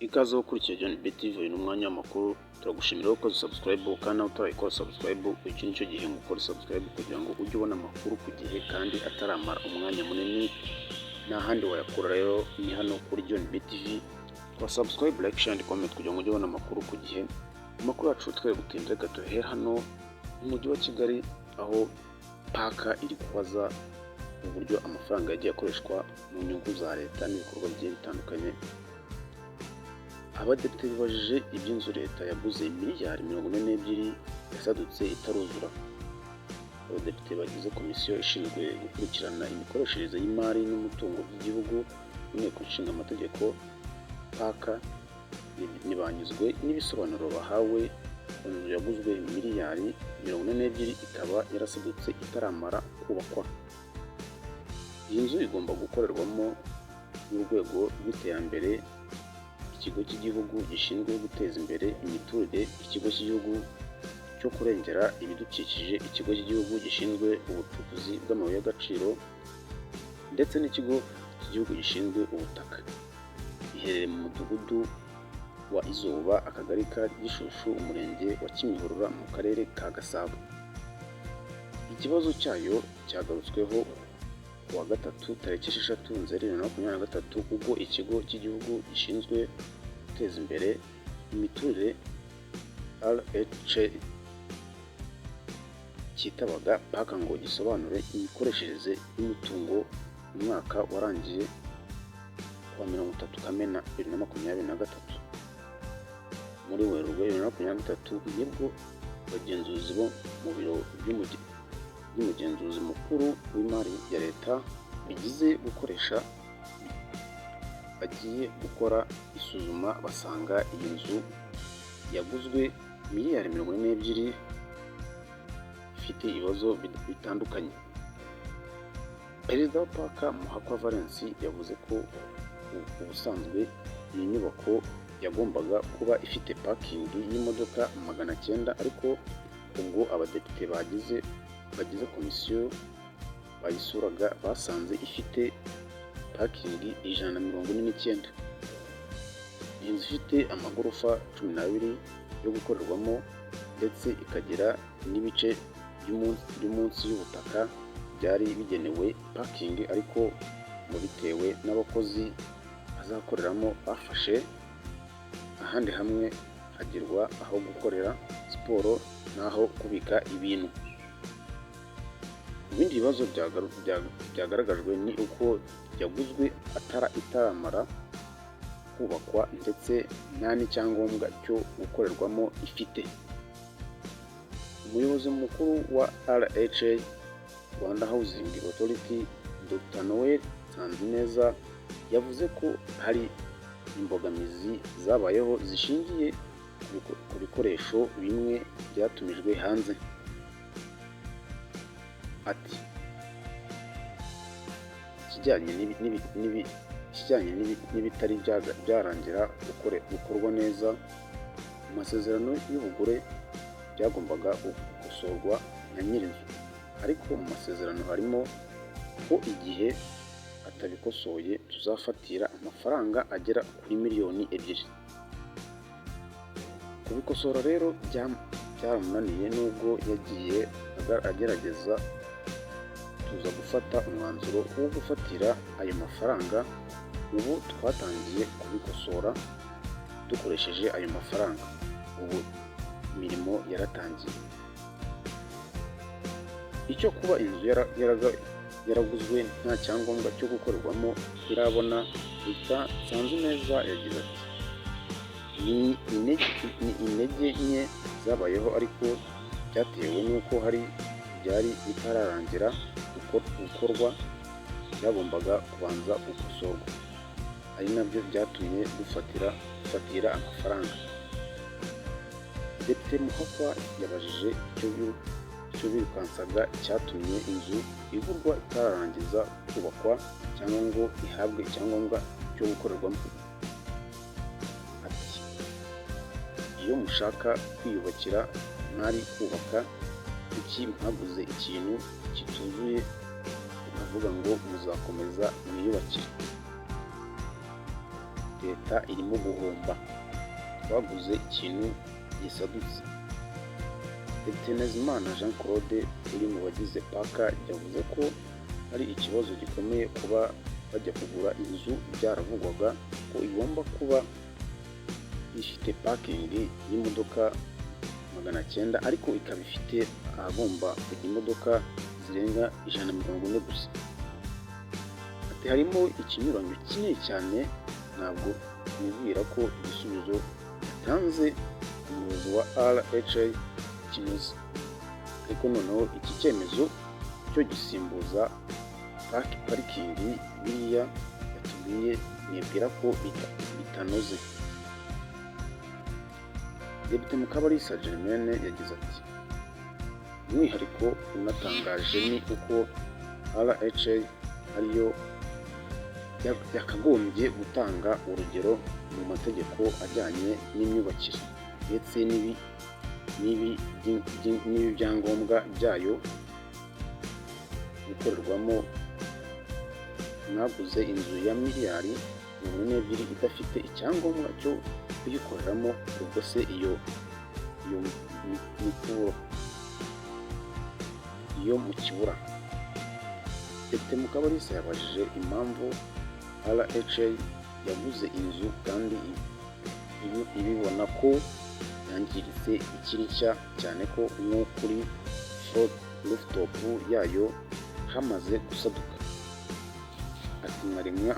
Ikaze wo kurikira John B TV n'umwanya w'amakuru. Turagushimira ko ukoze subscribe kandi nawe utarayikora subscribe, iki nicyo gihe ngo ukore subscribe kugira ngo ujye ubona amakuru ku gihe kandi ataramara umwanya munini. Nta handi wayakura rero ni hano kuri John B TV. Kwa subscribe, like, share and comment kugira ngo ujye ubona amakuru ku gihe. Amakuru yacu twere gutinda gato hano mu mujyi wa Kigali, aho paka iri kubaza uburyo amafaranga yagiye akoreshwa mu nyungu za leta n'ibikorwa bigiye bitandukanye. Abadepite bibajije iby'inzu leta yaguze miliyari 42 yasadutse itaruzura. Abadepite bagize komisiyo ishinzwe gukurikirana imikoreshereze y'imari n'umutungo by'igihugu n'inteko nshinga amategeko paka ntibanyuzwe n'ibisobanuro bahawe ku nzu yaguzwe miliyari 42 ikaba yarasadutse itaramara kubakwa. Iyi nzu igomba gukorerwamo n'urwego rw'iterambere, ikigo cy'igihugu gishinzwe guteza imbere imiturire, ikigo cy'igihugu cyo kurengera ibidukikije, ikigo cy'igihugu gishinzwe ubucukuzi bw'amabuye y'agaciro ndetse n'ikigo cy'igihugu gishinzwe ubutaka. Iherereye mu mudugudu wa Izuba, akagari ka Gishushu, umurenge wa Kimihurura, mu karere ka Gasabo. Ikibazo cyayo cyagarutsweho kuwa gatatu tariki 6 Nzeri 2023 ubwo ikigo cy'igihugu gishinzwe guteza imbere imiturire RHA cyitabaga paka ngo gisobanure imikoreshereze y'umutungo mu mwaka warangiye wa 30 Kamena 2023. Muri Werurwe 2023 nibwo abagenzuzi bo mu biro by'umugenzuzi mukuru w'imari ya leta bagiye gukora isuzuma basanga iyi nzu yaguzwe miliyari 42 ifite ibibazo bitandukanye. Perezida wa paka Muhakwa Valens yavuze ko ubusanzwe iyi nyubako yagombaga kuba ifite parking y'imodoka 900, ariko ubwo abadepite bagize komisiyo bayisuraga basanze ifite parking 149. Iyi nzu ifite amagorofa 12 yo gukorerwamo ndetse ikagira n'ibice by'umunsi y'ubutaka byari bigenewe parking, ariko ngo bitewe n'abakozi bazakoreramo bafashe ahandi hamwe hagirwa aho gukorera siporo n'aho kubika ibintu. Ibindi bibazo byagaragajwe ni uko yaguzwe itaramara kubakwa ndetse nta n'icyangombwa cyo gukorerwamo ifite. Umuyobozi mukuru wa RHA Rwanda Housing Authority Dr. Noel Nsanzineza yavuze ko hari imbogamizi zabayeho zishingiye ku bikoresho bimwe byatumijwe hanze. Ati ikijyanye n'ibitari byarangira gukorwa neza, amasezerano y'ubugure byagombaga gukosorwa na nyir'inzu, ariko mu masezerano harimo ko igihe atabikosoye tuzafatira amafaranga agera kuri miliyoni 2. Kubikosora rero byaramunaniye, nubwo yagiye agerageza tuza gufata umwanzuro wo gufatira ayo mafaranga. Ubu twatangiye kubikosora dukoresheje ayo mafaranga, ubu imirimo yaratangiye. Icyo kuba inzu yaraguzwe nta cyangombwa cyo gukorerwamo irabona, Dr. Nsanzineza yagize ati ni intege nke zabayeho, ariko byatewe n'uko hari byari bitararangira gukorwa byagombaga kubanza gukosorwa, ari nabyo byatumye dufatira amafaranga. Depite Muhakwa yabajije icyo birukansaga cyatumye inzu igurwa itararangiza kubakwa cyangwa ngo ihabwe icyangombwa cyo gukorerwamo. Ati iyo mushaka kwiyubakira mwari kubaka, kuki mwaguze ikintu kituzuye mukavuga ngo muzakomeza mwiyubakire? leta irimo guhomba, twaguze ikintu gisadutse. Depite Ntezimana Jean Claude uri mu bagize paka yavuze ko ari ikibazo gikomeye kuba bajya kugura inzu byaravugwaga ko igomba kuba ifite pakingi y'imodoka 900 ariko ikaba ifite ahagomba kujya imodoka zirenga 140 gusa. Ati harimo ikinyuranyo kinini cyane, ntabwo nibwira ko igisubizo gitanze umuyobozi wa RHA kinoze, ariko noneho iki cyemezo cyo gisimbuza parikingi biriya yatubwiye nibwira ko bitanoze. Depite Mukabalisa Germaine yagize ati umwihariko unatangaje ni uko RHA ariyo yakagombye gutanga urugero mu mategeko ajyanye n'imyubakire ndetse n'ibi byangombwa byayo gukorerwamo. Mwaguze inzu ya miliyari 42 idafite icyangombwa cyo kuyikoreramo, ubwo se iyo mu kibura. Depite Mukabalisa yabajije impamvu RHA yaguze inzu kandi ibibona ko yangiritse ikiri nshya, cyane ko nko kuri rooftop yayo hamaze gusaduka. Ati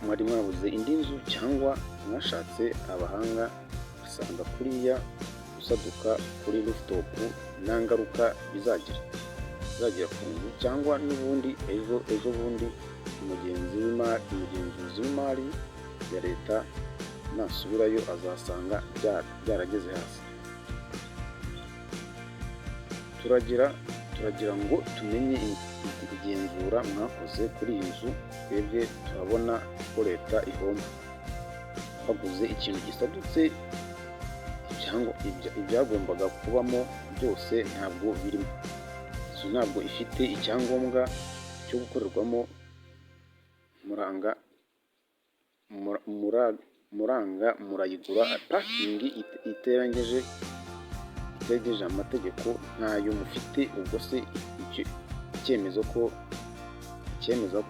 mwari mwabuze indi nzu cyangwa mwashatse abahanga basanga kuriya gusaduka kuri rooftop nta ngaruka bizagira ku nzu, cyangwa n'ubundi ejo bundi umugenzuzi w'imari ya leta nasubirayo azasanga byarageze hasi. Turagira ngo tumenye igenzura mwakoze kuri iyi nzu, twebwe turabona ko leta ihomba. Baguze ikintu gisadutse, ibyagombaga kubamo byose ntabwo birimo. Inzu ntabwo ifite icyangombwa cyo gukorerwamo, murayigura, pakingi itegereje amategeko ntayo mufite, ubwo se icyemeza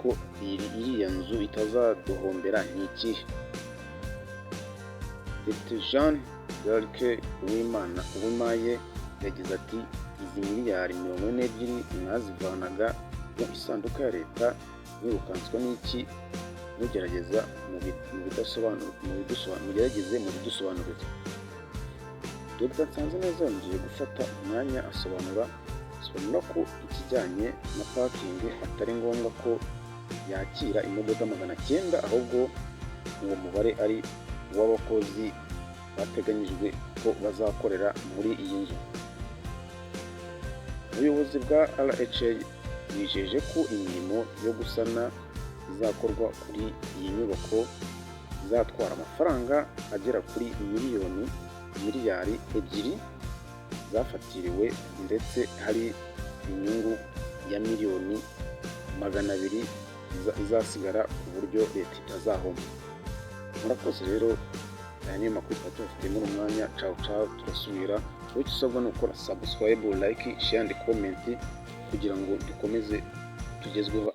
ko iriya nzu itazaduhombera ni ikihe? Depite Jean d'Arc Uwimaye yagize ati izi miliyari 42 mwazivanaga mu isanduka ya leta mwirukanswa n'iki? mugerageze mubidusobanurire. Dr Nsanzineza yongeye gufata umwanya asobanura ko ikijyanye na pakingi atari ngombwa ko yakira imodoka 900, ahubwo uwo mubare ari uw'abakozi bateganyijwe ko bazakorera muri iyi nzu. Ubuyobozi bwa RHA yijeje ko imirimo yo gusana izakorwa kuri iyi nyubako izatwara amafaranga agera kuri miliyari 2 zafatiriwe, ndetse hari inyungu ya miliyoni 200 izasigara ku buryo leta itazahomba. Murakoze rero, aya niyo makuru tuba tubafitiye muri umwanya. Ciao turasubira. Icyo usabwa ni ukora subscribe, like, share and comment kugira ngo dukomeze tugezweho